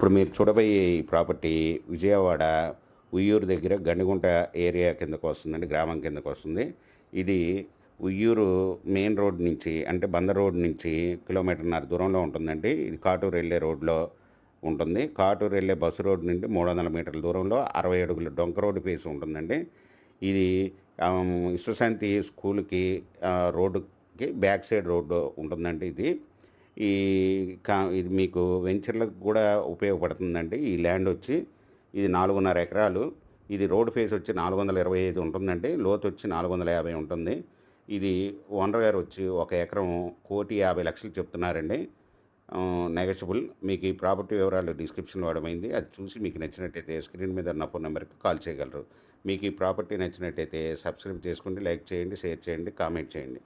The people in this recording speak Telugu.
ఇప్పుడు మీరు చూడబోయే ఈ ప్రాపర్టీ విజయవాడ ఉయ్యూరు దగ్గర గండిగుంట ఏరియా కిందకు వస్తుందండి. గ్రామం కిందకు వస్తుంది. ఇది ఉయ్యూరు మెయిన్ రోడ్ నుంచి అంటే బందర్ రోడ్ నుంచి కిలోమీటర్న్నర దూరంలో ఉంటుందండి. ఇది కాటూరు వెళ్ళే రోడ్లో ఉంటుంది. కాటూరు వెళ్ళే బస్సు రోడ్ నుండి 300 మీటర్ల దూరంలో 60 అడుగుల డొంక రోడ్డు ఫేస్ ఉంటుందండి. ఇది విశ్వశాంతి స్కూల్కి రోడ్డుకి బ్యాక్ సైడ్ రోడ్డు ఉంటుందండి ఇది. ఈ ఇది మీకు వెంచర్‌లకు కూడా ఉపయోగపడుతుందండి. ఈ ల్యాండ్ వచ్చి ఇది 4.5 ఎకరాలు. ఇది రోడ్ ఫేస్ వచ్చి 425 ఉంటుందండి. లోతు వచ్చి 450 ఉంటుంది. ఇది ఓనర్ గారు వచ్చి ఒక ఎకరం 1,50,00,000 చెప్తున్నారండి. నెగోషియబుల్. మీకు ఈ ప్రాపర్టీ వివరాలు డిస్క్రిప్షన్‌లో ఇవ్వడమైంది. అది చూసి మీకు నచ్చినట్టయితే స్క్రీన్ మీద ఉన్న ఫోన్ నంబర్‌కి కాల్ చేయగలరు. మీకు ఈ ప్రాపర్టీ నచ్చినట్టయితే సబ్స్క్రైబ్ చేసుకోండి, లైక్ చేయండి, షేర్ చేయండి, కామెంట్ చేయండి.